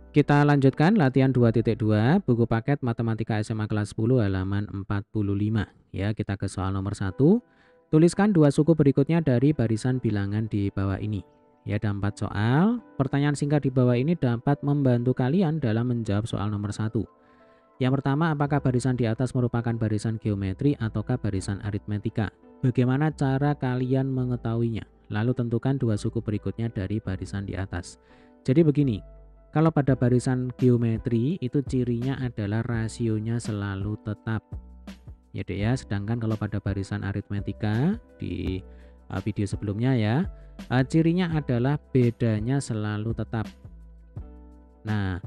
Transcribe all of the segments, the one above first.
Kita lanjutkan latihan 2.2 buku paket Matematika SMA kelas 10 halaman 45. Ya, kita ke soal nomor 1. Tuliskan dua suku berikutnya dari barisan bilangan di bawah ini. Ya, ada 4 soal. Pertanyaan singkat di bawah ini dapat membantu kalian dalam menjawab soal nomor 1. Yang pertama, apakah barisan di atas merupakan barisan geometri ataukah barisan aritmetika? Bagaimana cara kalian mengetahuinya? Lalu tentukan dua suku berikutnya dari barisan di atas. Jadi begini, kalau pada barisan geometri itu cirinya adalah rasionya selalu tetap. Ya Dek ya, sedangkan kalau pada barisan aritmetika di video sebelumnya ya, cirinya adalah bedanya selalu tetap. Nah,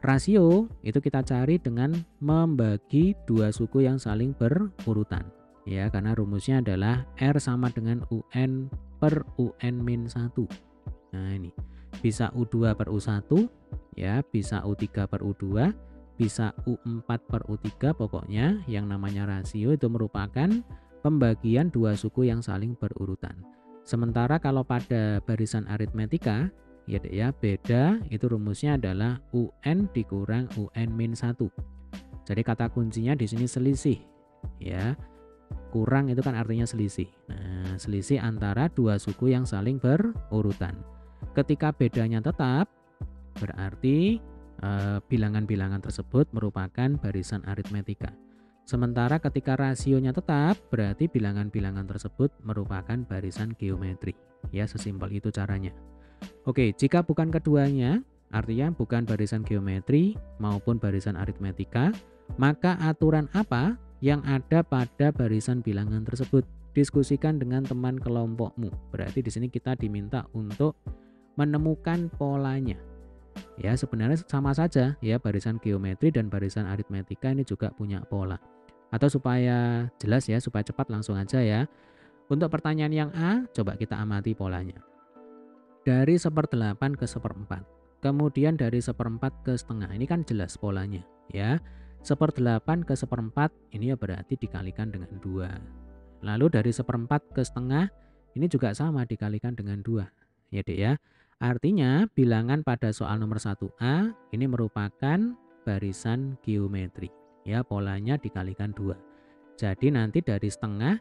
rasio itu kita cari dengan membagi dua suku yang saling berurutan. Ya, karena rumusnya adalah R sama dengan UN per UN min 1. Nah, ini bisa U2 per U1, ya, bisa U3 per U2, bisa U4 per U3, pokoknya yang namanya rasio itu merupakan pembagian dua suku yang saling berurutan. Sementara kalau pada barisan aritmetika, ya Dek ya, beda itu rumusnya adalah UN dikurang UN min 1. Jadi kata kuncinya di sini selisih, ya. Kurang itu kan artinya selisih. Nah, selisih antara dua suku yang saling berurutan. Ketika bedanya tetap, berarti bilangan-bilangan tersebut merupakan barisan aritmetika. Sementara ketika rasionya tetap, berarti bilangan-bilangan tersebut merupakan barisan geometri. Ya, sesimpel itu caranya. Oke, jika bukan keduanya, artinya bukan barisan geometri maupun barisan aritmetika, maka aturan apa yang ada pada barisan bilangan tersebut? Diskusikan dengan teman kelompokmu. Berarti di sini kita diminta untuk menemukan polanya. Ya, sebenarnya sama saja ya, barisan geometri dan barisan aritmetika ini juga punya pola. Atau supaya jelas ya, supaya cepat langsung aja ya. Untuk pertanyaan yang A, coba kita amati polanya. Dari 1/8 ke 1/4. Kemudian dari 1/4 ke setengah. Ini kan jelas polanya ya. 1/8 ke 1/4 ini ya berarti dikalikan dengan 2. Lalu dari 1/4 ke setengah ini juga sama dikalikan dengan 2. Ya Dek ya. Artinya bilangan pada soal nomor 1A ini merupakan barisan geometri. Ya, polanya dikalikan 2. Jadi nanti dari setengah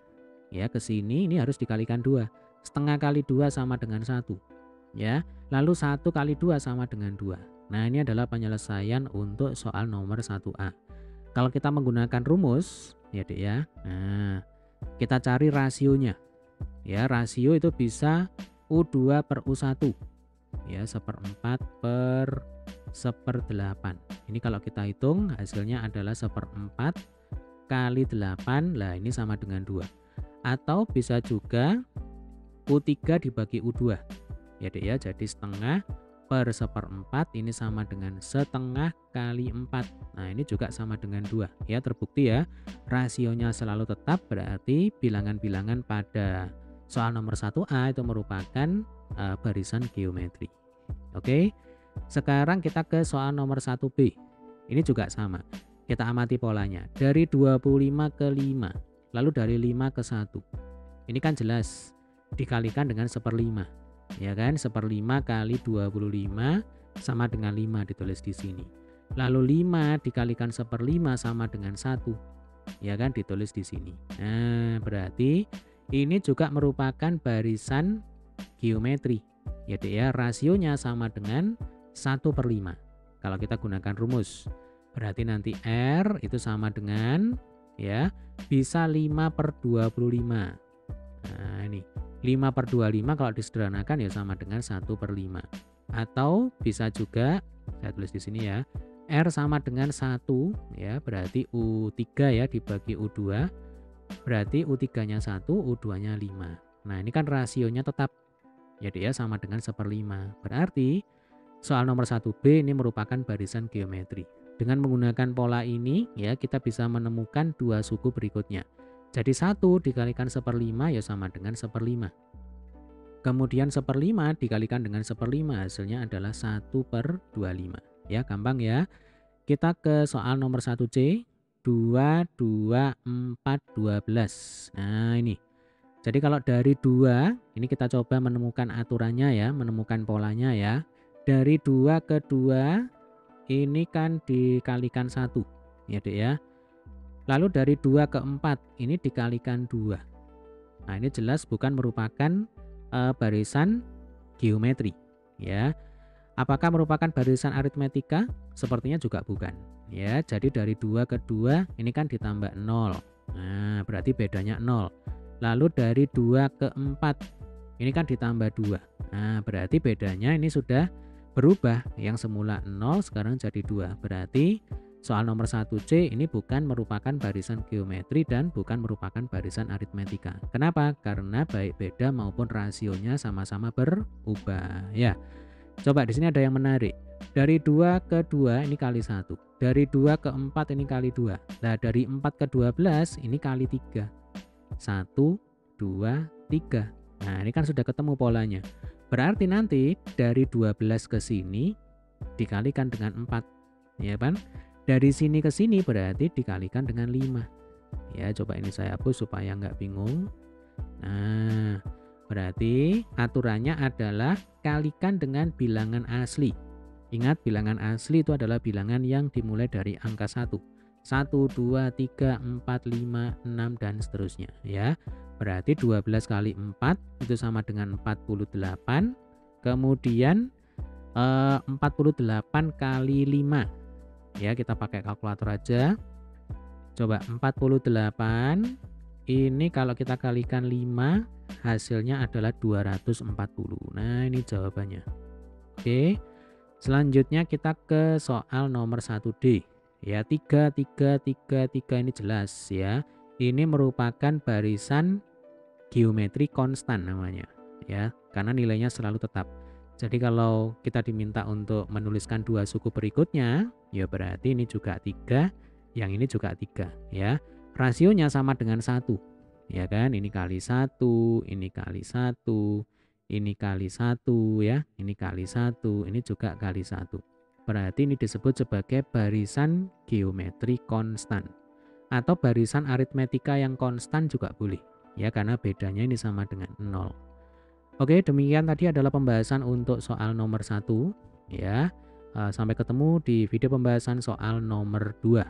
ya ke sini ini harus dikalikan 2. Setengah kali 2 sama dengan 1. Ya, lalu 1 kali 2 sama dengan 2. Nah, ini adalah penyelesaian untuk soal nomor 1A. Kalau kita menggunakan rumus, ya Dek ya. Nah, kita cari rasionya. Ya, rasio itu bisa U2 per U1. Ya, 1/4 per 1/8. Ini kalau kita hitung hasilnya adalah 1/4 kali 8. Lah, ini sama dengan 2. Atau bisa juga U3 dibagi U2. Ya Dek ya, jadi setengah per 1/4 ini sama dengan setengah kali 4. Nah, ini juga sama dengan 2. Ya, terbukti ya, rasionya selalu tetap, berarti bilangan-bilangan pada soal nomor 1A itu merupakan barisan geometri. Oke, sekarang kita ke soal nomor 1B. Ini juga sama. Kita amati polanya. Dari 25 ke 5, lalu dari 5 ke 1. Ini kan jelas dikalikan dengan 1/5. Ya kan, 1/5 kali 25 sama dengan 5 ditulis di sini. Lalu 5 dikalikan 1/5 sama dengan 1. Ya kan, ditulis di sini. Nah, berarti ini juga merupakan barisan geometri. Ya Dek ya, rasionya sama dengan 1/5. Kalau kita gunakan rumus, berarti nanti R itu sama dengan ya bisa 5/25. Nah, ini 5/25 kalau disederhanakan ya sama dengan 1/5. Atau bisa juga saya tulis di sini ya, R sama dengan 1 ya, berarti U3 ya dibagi U2. Berarti U3-nya 1, U2-nya 5. Nah, ini kan rasionya tetap. Jadi ya sama dengan 1/5. Berarti soal nomor 1B ini merupakan barisan geometri. Dengan menggunakan pola ini ya kita bisa menemukan dua suku berikutnya. Jadi 1 dikalikan 1/5 ya sama dengan 1/5. Kemudian 1/5 dikalikan dengan 1/5 hasilnya adalah 1/25. Ya, gampang ya. Kita ke soal nomor 1C. 2, 2, 4, 12. Nah, ini. Jadi kalau dari 2, ini kita coba menemukan aturannya ya, menemukan polanya ya. Dari 2 ke 2 ini kan dikalikan 1 ya Dek ya. Lalu dari 2 ke 4 ini dikalikan 2. Nah, ini jelas bukan merupakan barisan geometri ya. Apakah merupakan barisan aritmetika? Sepertinya juga bukan ya. Jadi dari 2 ke 2 ini kan ditambah 0. Nah, berarti bedanya 0. Lalu dari 2 ke 4 ini kan ditambah 2. Nah, berarti bedanya ini sudah berubah. Yang semula 0 sekarang jadi 2. Berarti soal nomor 1C ini bukan merupakan barisan geometri dan bukan merupakan barisan aritmetika. Kenapa? Karena baik beda maupun rasionya sama-sama berubah ya. Coba di sini ada yang menarik. Dari 2 ke 2 ini kali 1. Dari 2 ke 4 ini kali 2. Nah, dari 4 ke 12 ini kali 3. 1, 2, 3. Nah, ini kan sudah ketemu polanya. Berarti nanti dari 12 ke sini dikalikan dengan 4. Ya kan? Dari sini ke sini berarti dikalikan dengan 5. Ya, coba ini saya hapus supaya nggak bingung. Nah, berarti aturannya adalah kalikan dengan bilangan asli. Ingat, bilangan asli itu adalah bilangan yang dimulai dari angka 1. 1, 2, 3, 4, 5, 6, dan seterusnya ya. Berarti 12 kali 4 itu sama dengan 48. Kemudian 48 kali 5. Ya, kita pakai kalkulator aja. Coba 48 ini kalau kita kalikan 5 hasilnya adalah 240. Nah, ini jawabannya. Oke. Selanjutnya kita ke soal nomor 1D. Ya, 3 3 3 3 ini jelas ya. Ini merupakan barisan geometri konstan namanya ya, karena nilainya selalu tetap. Jadi kalau kita diminta untuk menuliskan 2 suku berikutnya, ya berarti ini juga 3, yang ini juga 3 ya. Rasionya sama dengan 1. Ya kan? Ini kali 1, ini kali 1, ini kali 1 ya, ini kali 1, ini juga kali 1. Berarti ini disebut sebagai barisan geometri konstan. Atau barisan aritmetika yang konstan juga boleh. Ya, karena bedanya ini sama dengan 0. Oke, demikian tadi adalah pembahasan untuk soal nomor 1 ya. Sampai ketemu di video pembahasan soal nomor 2.